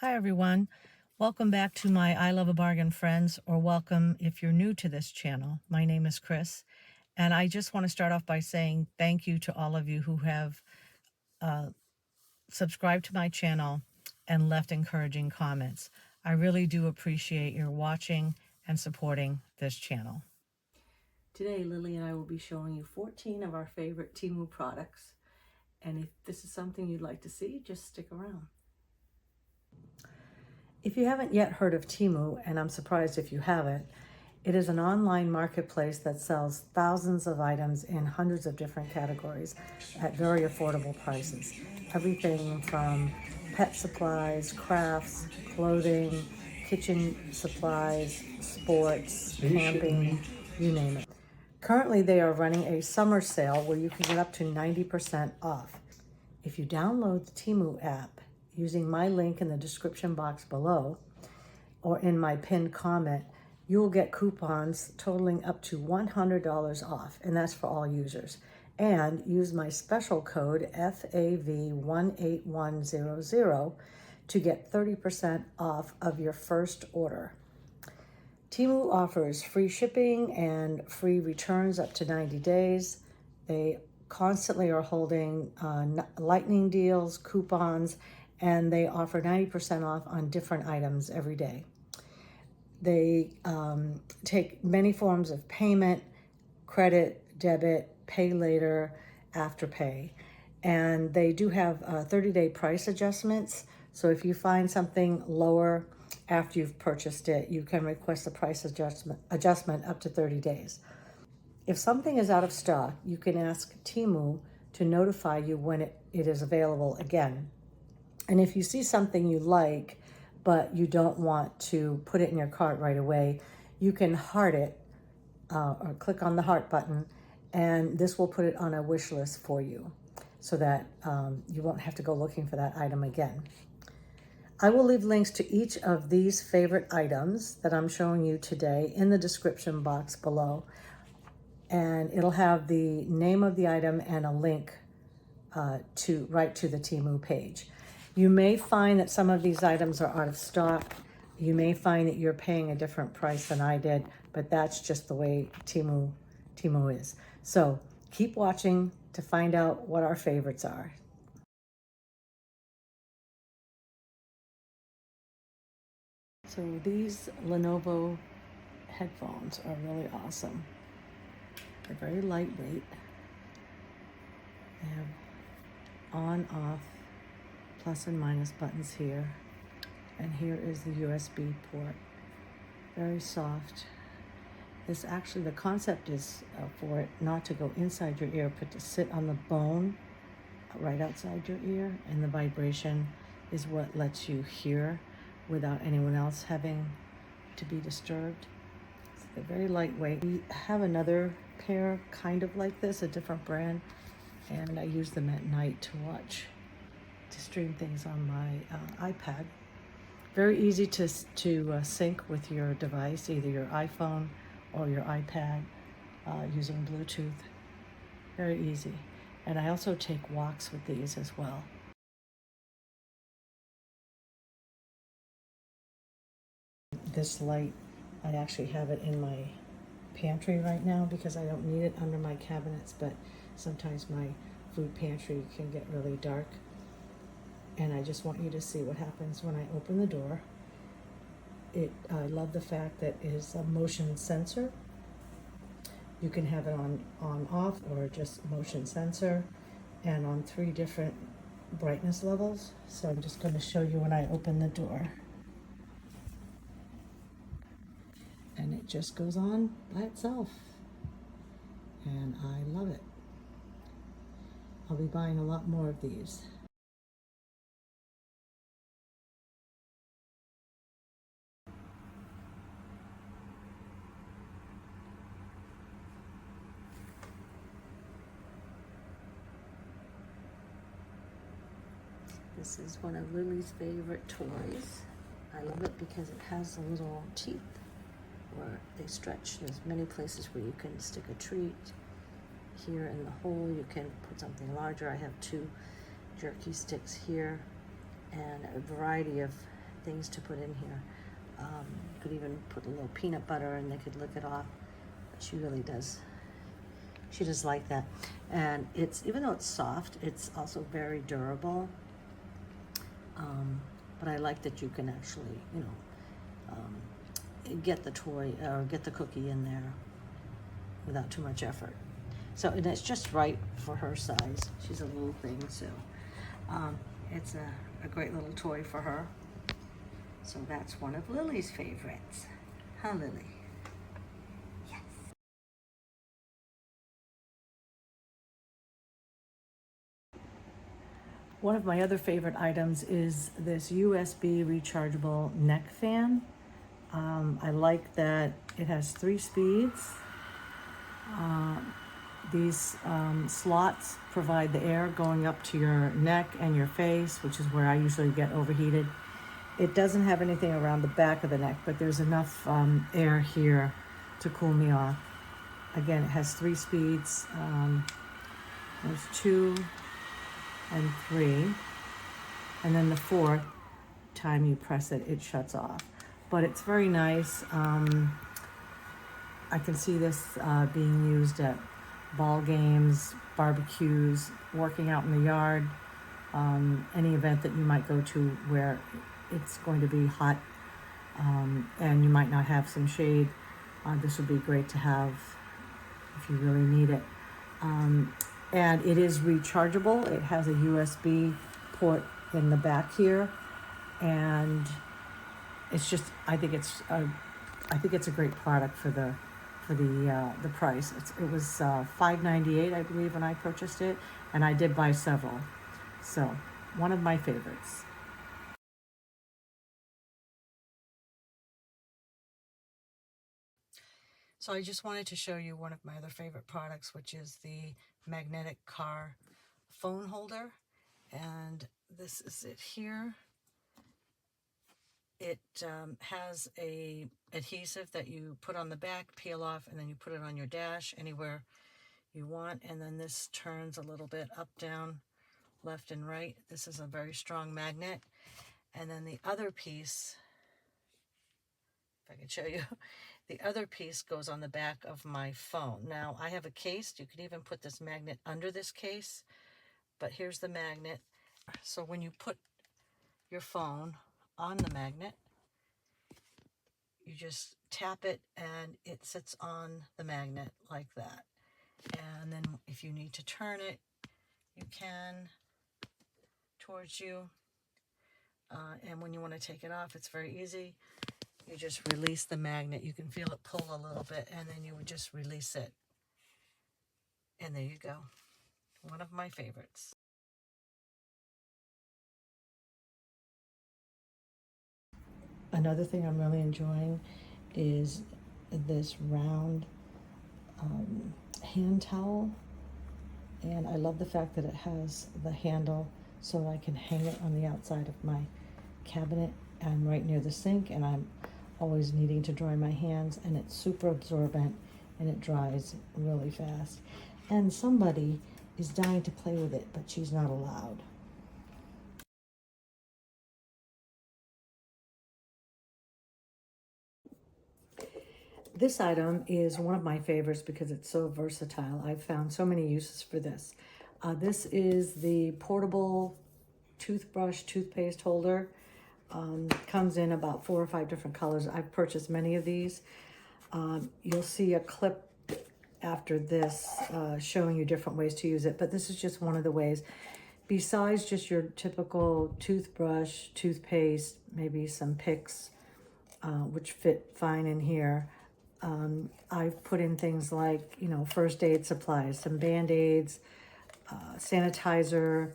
Hi, everyone. Welcome back to my I Love a Bargain friends, or welcome if you're new to this channel. My name is Chris, and I just want to start off by saying thank you to all of you who have subscribed to my channel and left encouraging comments. I really do appreciate your watching and supporting this channel. Today, Lily and I will be showing you 14 of our favorite Temu products. And if this is something you'd like to see, just stick around. If you haven't yet heard of Temu, and I'm surprised if you haven't, it is an online marketplace that sells thousands of items in hundreds of different categories at very affordable prices. Everything from pet supplies, crafts, clothing, kitchen supplies, sports, camping, you name it. Currently, they are running a summer sale where you can get up to 90% off. If you download the Temu app using my link in the description box below or in my pinned comment, you will get coupons totaling up to $100 off, and that's for all users. And use my special code FAV18100 to get 30% off of your first order. Temu offers free shipping and free returns up to 90 days. They constantly are holding lightning deals, coupons, and they offer 90% off on different items every day. They take many forms of payment: credit, debit, pay later, after pay. And they do have 30-day price adjustments. So if you find something lower after you've purchased it, you can request a price adjustment up to 30 days. If something is out of stock, you can ask Temu to notify you when it is available again. And if you see something you like, but you don't want to put it in your cart right away, you can heart it or click on the heart button, and this will put it on a wish list for you so that you won't have to go looking for that item again. I will leave links to each of these favorite items that I'm showing you today in the description box below, and it'll have the name of the item and a link right to the Temu page. You may find that some of these items are out of stock. You may find that you're paying a different price than I did, but that's just the way Temu is. So keep watching to find out what our favorites are. So these Lenovo headphones are really awesome. They're very lightweight. They have on, off, plus and minus buttons here. And here is the USB port. Very soft. This actually, the concept is for it not to go inside your ear, but to sit on the bone right outside your ear. And the vibration is what lets you hear without anyone else having to be disturbed. So they're very lightweight. We have another pair kind of like this, a different brand, and I use them at night to stream things on my iPad. Very easy to sync with your device, either your iPhone or your iPad, using Bluetooth. Very easy. And I also take walks with these as well. This light, I actually have it in my pantry right now because I don't need it under my cabinets, but sometimes my food pantry can get really dark. And I just want you to see what happens when I open the door. I love the fact that it is a motion sensor. You can have it on off or just motion sensor, and on 3 different brightness levels. So I'm just going to show you when I open the door. And it just goes on by itself. And I love it. I'll be buying a lot more of these. This is one of Lily's favorite toys. I love it because it has the little teeth where they stretch. There's many places where you can stick a treat. Here in the hole you can put something larger. I have 2 jerky sticks here and a variety of things to put in here. You could even put a little peanut butter and they could lick it off. She really does. She does like that. And it's, even though it's soft, it's also very durable. But I like that you can actually, you know, get the toy or get the cookie in there without too much effort. So, and it's just right for her size. She's a little thing, so it's a great little toy for her. So that's one of Lily's favorites. Huh, Lily? Yes. One of my other favorite items is this USB rechargeable neck fan. I like that it has 3 speeds. These slots provide the air going up to your neck and your face, which is where I usually get overheated. It doesn't have anything around the back of the neck, but there's enough air here to cool me off. Again, it has 3 speeds. There's 2 and 3. And then the 4th time you press it, it shuts off. But it's very nice. I can see this being used at ball games, barbecues, working out in the yard, any event that you might go to where it's going to be hot and you might not have some shade. This would be great to have if you really need it. And it is rechargeable. It has a USB port in the back here, and it's just, I think it's a great product for the price. It was $5.98, I believe, when I purchased it, and I did buy several. So, one of my favorites. So I just wanted to show you one of my other favorite products, which is the magnetic car phone holder. And this is it here. It has a adhesive that you put on the back, peel off, and then you put it on your dash anywhere you want. And then this turns a little bit up, down, left, and right. This is a very strong magnet. And then the other piece, if I can show you, the other piece goes on the back of my phone. Now, I have a case. You could even put this magnet under this case, but here's the magnet. So when you put your phone on the magnet, you just tap it and it sits on the magnet like that. And then if you need to turn it, you can towards you. And when you want to take it off, it's very easy. You just release the magnet. You can feel it pull a little bit, and then you would just release it. And there you go. One of my favorites. Another thing I'm really enjoying is this round hand towel. And I love the fact that it has the handle so that I can hang it on the outside of my cabinet and right near the sink, and I'm always needing to dry my hands, and it's super absorbent and it dries really fast. And somebody is dying to play with it, but she's not allowed. This item is one of my favorites because it's so versatile. I've found so many uses for this. This is the portable toothbrush, toothpaste holder. Comes in about 4 or 5 different colors. I've purchased many of these. You'll see a clip after this showing you different ways to use it, but this is just one of the ways. Besides just your typical toothbrush, toothpaste, maybe some picks, which fit fine in here, I've put in things like, you know, first aid supplies, some Band-Aids, sanitizer,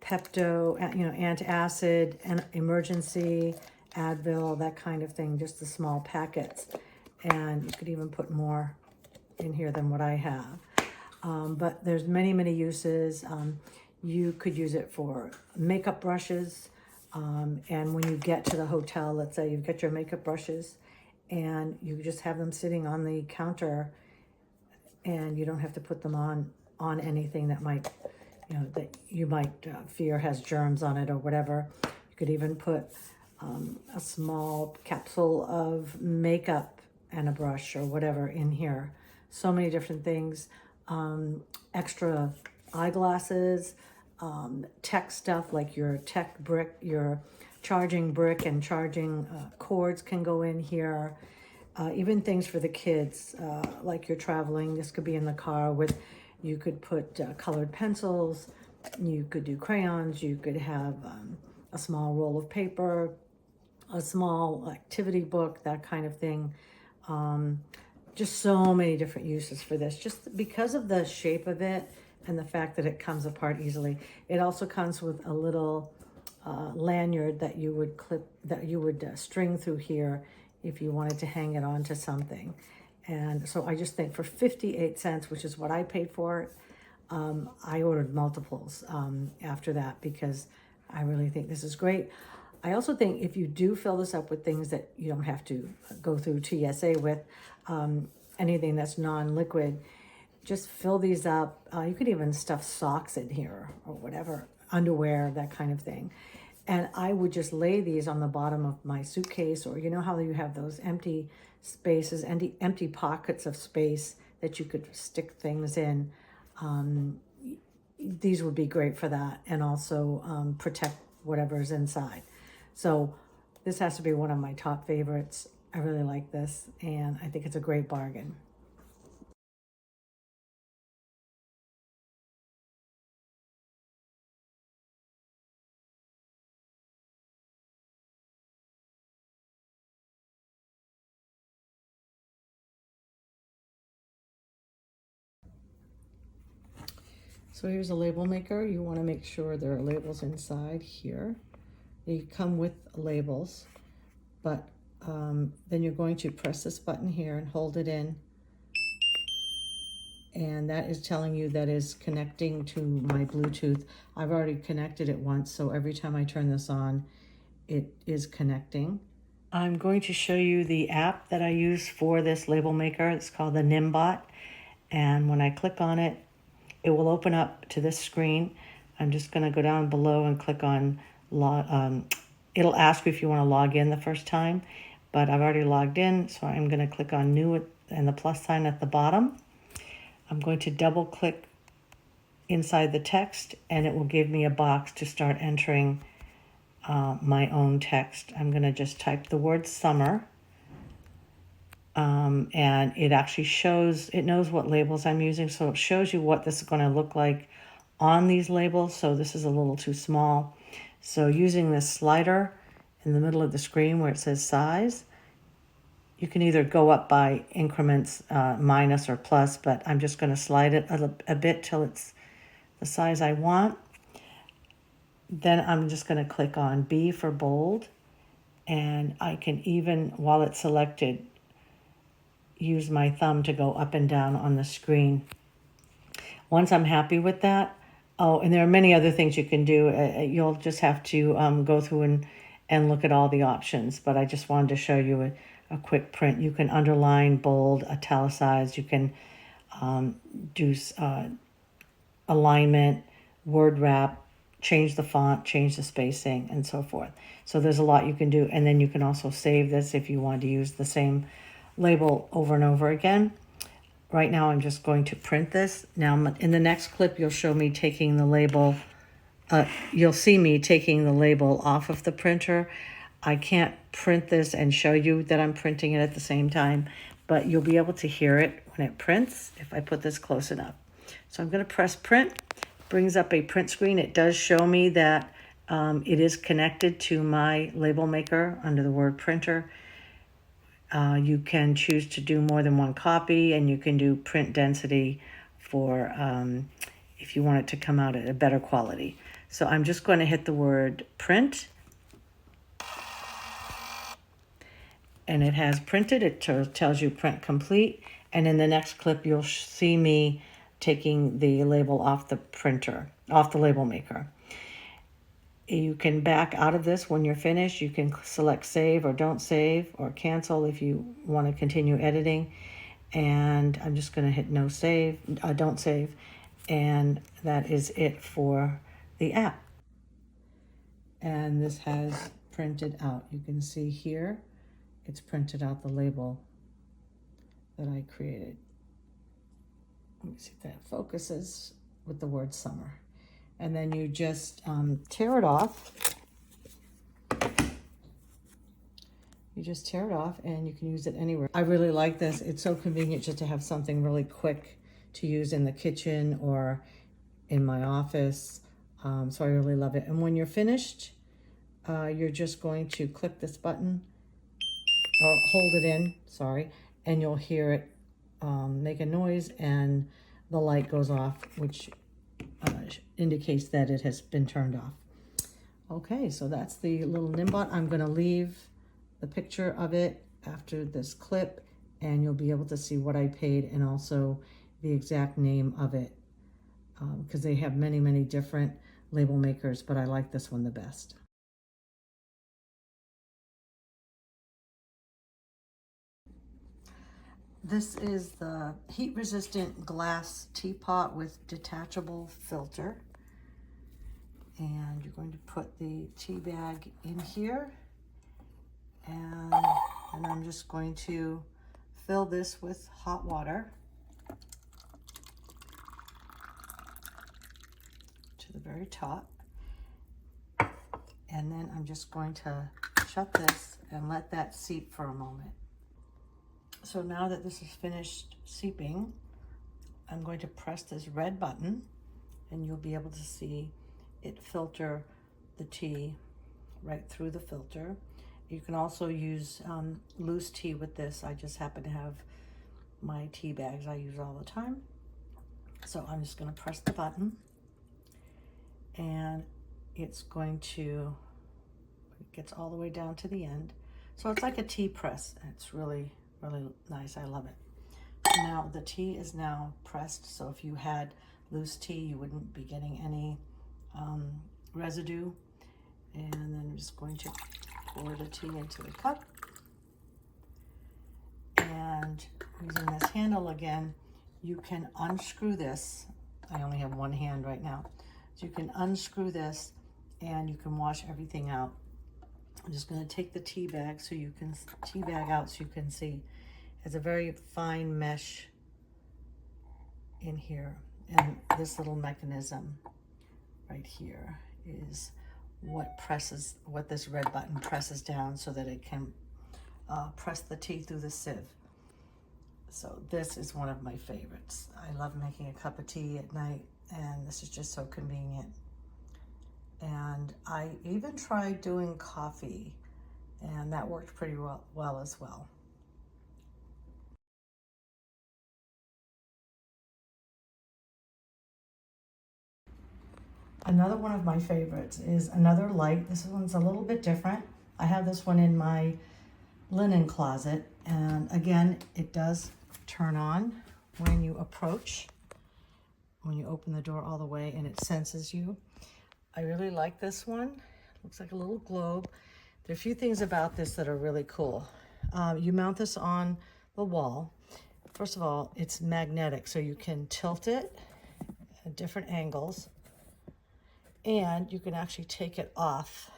Pepto, you know, antacid, and emergency, Advil, that kind of thing, just the small packets. And you could even put more in here than what I have. But there's many, many uses. You could use it for makeup brushes. And when you get to the hotel, let's say you've got your makeup brushes and you just have them sitting on the counter and you don't have to put them on anything that might, you know, that you might fear has germs on it or whatever. You could even put a small capsule of makeup and a brush or whatever in here. So many different things. Extra eyeglasses, tech stuff like your tech brick, your charging brick and charging cords can go in here. Even things for the kids, like you're traveling, this could be in the car with, you could put colored pencils, you could do crayons, you could have a small roll of paper, a small activity book, that kind of thing. Just so many different uses for this, just because of the shape of it and the fact that it comes apart easily. It also comes with a little lanyard that you would string through here if you wanted to hang it onto something. And so I just think for 58 cents, which is what I paid for it, I ordered multiples after that because I really think this is great. I also think if you do fill this up with things that you don't have to go through TSA with, anything that's non-liquid, just fill these up. You could even stuff socks in here or whatever, underwear, that kind of thing. And I would just lay these on the bottom of my suitcase, or you know how you have those empty spaces, empty pockets of space that you could stick things in. These would be great for that, and also protect whatever's inside. So this has to be one of my top favorites. I really like this, and I think it's a great bargain. So here's a label maker. You want to make sure there are labels inside here. They come with labels, but then you're going to press this button here and hold it in. And that is telling you that is connecting to my Bluetooth. I've already connected it once, so every time I turn this on, it is connecting. I'm going to show you the app that I use for this label maker. It's called the Nimbot. And when I click on it, it will open up to this screen. I'm just going to go down below and click on it'll ask you if you want to log in the first time, but I've already logged in, so I'm going to click on new and the plus sign at the bottom. I'm going to double click inside the text, and it will give me a box to start entering my own text. I'm going to just type the word summer, and it actually shows, it knows what labels I'm using, so it shows you what this is going to look like on these labels. So this is a little too small. So using this slider in the middle of the screen where it says size, you can either go up by increments, minus or plus, but I'm just going to slide it a bit till it's the size I want. Then I'm just going to click on B for bold, and I can even, while it's selected, use my thumb to go up and down on the screen. Once I'm happy with that, oh, and there are many other things you can do. You'll just have to go through and look at all the options, but I just wanted to show you a quick print. You can underline, bold, italicize. You can do alignment, word wrap, change the font, change the spacing, and so forth. So there's a lot you can do. And then you can also save this if you want to use the same label over and over again. Right now I'm just going to print this. Now in the next clip you'll show me taking the label, you'll see me taking the label off of the printer. I can't print this and show you that I'm printing it at the same time, but you'll be able to hear it when it prints if I put this close enough. So I'm going to press print. Brings up a print screen. It does show me that it is connected to my label maker under the word printer. You can choose to do more than one copy, and you can do print density for if you want it to come out at a better quality. So I'm just going to hit the word print, and it has printed. It tells you print complete, and in the next clip you'll see me taking the label off the printer, off the label maker. You can back out of this when you're finished. You can select save or don't save, or cancel if you want to continue editing. And I'm just going to hit no save, don't save. And that is it for the app. And this has printed out. You can see here, it's printed out the label that I created. Let me see if that focuses with the word summer. And then you just tear it off. You just tear it off and you can use it anywhere. I really like this. It's so convenient just to have something really quick to use in the kitchen or in my office. So I really love it. And when you're finished, you're just going to click this button or hold it in, sorry, and you'll hear it make a noise and the light goes off, which indicates that it has been turned off. Okay, so that's the little Nimbot. I'm gonna leave the picture of it after this clip and you'll be able to see what I paid and also the exact name of it because they have many, many different label makers, but I like this one the best. This is the heat-resistant glass teapot with detachable filter. And you're going to put the tea bag in here. And I'm just going to fill this with hot water to the very top. And then I'm just going to shut this and let that seep for a moment. So now that this is finished seeping, I'm going to press this red button and you'll be able to see it filter the tea right through the filter. You can also use loose tea with this. I just happen to have my tea bags I use all the time. So I'm just going to press the button and it's going to, it gets all the way down to the end. So it's like a tea press. It's really, really nice. I love it. Now the tea is now pressed. So if you had loose tea, you wouldn't be getting any residue. And then I'm just going to pour the tea into the cup. And using this handle again, you can unscrew this. I only have one hand right now. So you can unscrew this and you can wash everything out. I'm just going to take the tea bag out so you can see. It's a very fine mesh in here. And this little mechanism right here is what this red button presses down so that it can press the tea through the sieve. So this is one of my favorites. I love making a cup of tea at night and this is just so convenient. And I even tried doing coffee and that worked pretty well as well. Another one of my favorites is another light. This one's a little bit different. I have this one in my linen closet. And again, it does turn on when you approach, when you open the door all the way and it senses you. I really like this one. Looks like a little globe. There are a few things about this that are really cool. You mount this on the wall. First of all, it's magnetic, so you can tilt it at different angles. And you can actually take it off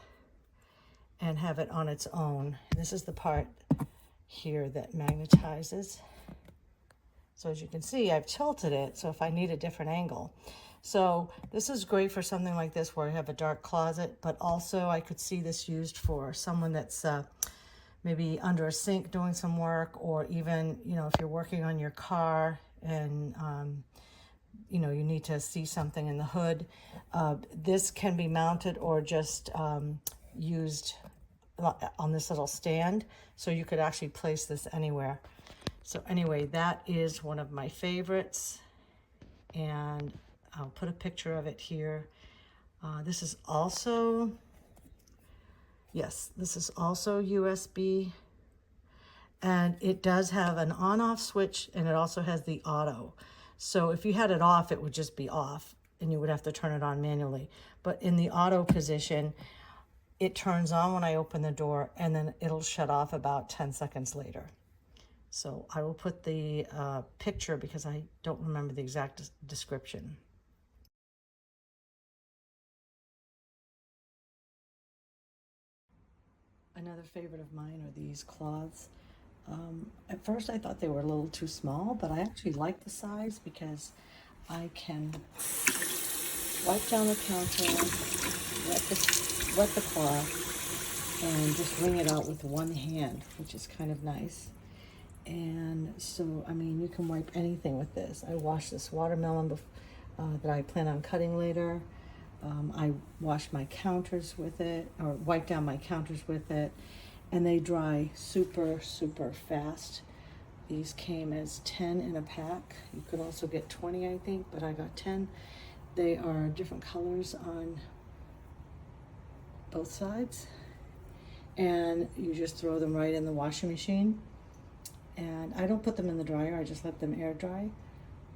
and have it on its own. This is the part here that magnetizes. So as you can see, I've tilted it, so if I need a different angle. So this is great for something like this where I have a dark closet, but also I could see this used for someone that's maybe under a sink doing some work, or even, you know, if you're working on your car and you know, you need to see something in the hood. This can be mounted or just used on this little stand, so you could actually place this anywhere. So anyway, that is one of my favorites, and I'll put a picture of it here. This is also, yes, this is also USB, and it does have an on-off switch, and it also has the auto. So if you had it off, it would just be off and you would have to turn it on manually. But in the auto position, it turns on when I open the door and then it'll shut off about 10 seconds later. So I will put the picture because I don't remember the exact description. Another favorite of mine are these cloths. At first I thought they were a little too small, but I actually like the size because I can wipe down the counter, wet the cloth, and just wring it out with one hand, which is kind of nice. And so, I mean, you can wipe anything with this. I washed this watermelon that I plan on cutting later. I wash my counters with it, or wipe down my counters with it, and they dry super, super fast. These came as 10 in a pack. You could also get 20, I think, but I got 10. They are different colors on both sides, and you just throw them right in the washing machine. And I don't put them in the dryer, I just let them air dry.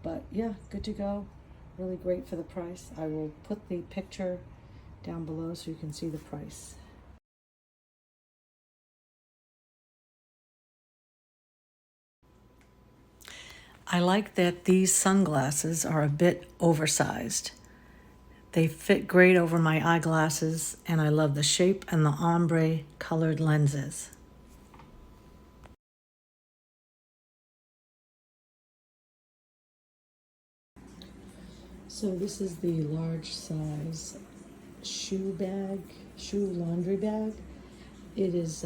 But yeah, good to go. Really great for the price. I will put the picture down below so you can see the price. I like that these sunglasses are a bit oversized. They fit great over my eyeglasses, and I love the shape and the ombre colored lenses. So this is the large size shoe laundry bag. It is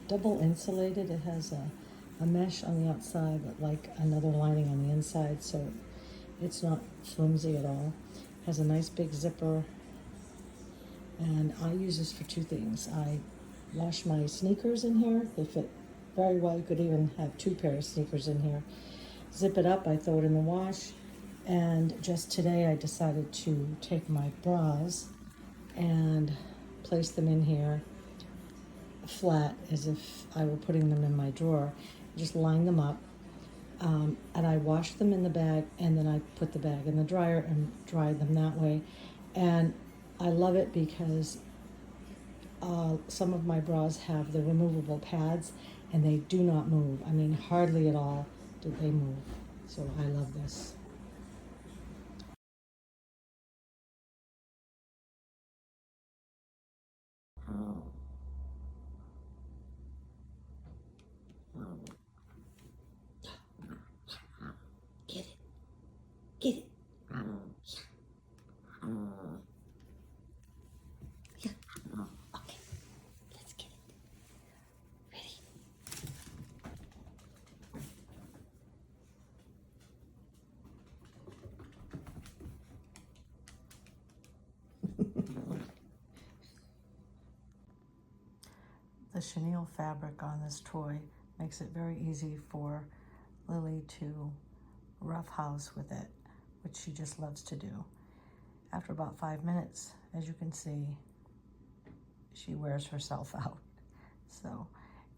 double insulated. It has a mesh on the outside, but like another lining on the inside, so it's not flimsy at all. It has a nice big zipper, and I use this for two things. I wash my sneakers in here. They fit very well. You could even have two pairs of sneakers in here. Zip it up, I throw it in the wash. And just today I decided to take my bras and place them in here flat as if I were putting them in my drawer. Just line them up, and I wash them in the bag, and then I put the bag in the dryer and dry them that way. And I love it because some of my bras have the removable pads, and they do not move. I mean, hardly at all do they move. So I love this. Get it. Get it. Yeah. Okay. Let's get it. Ready? The chenille fabric on this toy makes it very easy for Lily to roughhouse with it, which she just loves to do. After about 5 minutes, as you can see, she wears herself out. So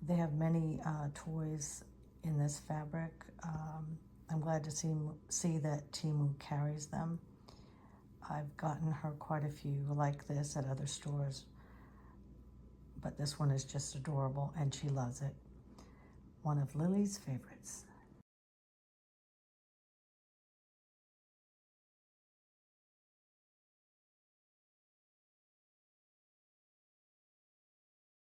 they have many toys in this fabric. I'm glad to see that Temu carries them. I've gotten her quite a few like this at other stores, but this one is just adorable and she loves it. One of Lily's favorites.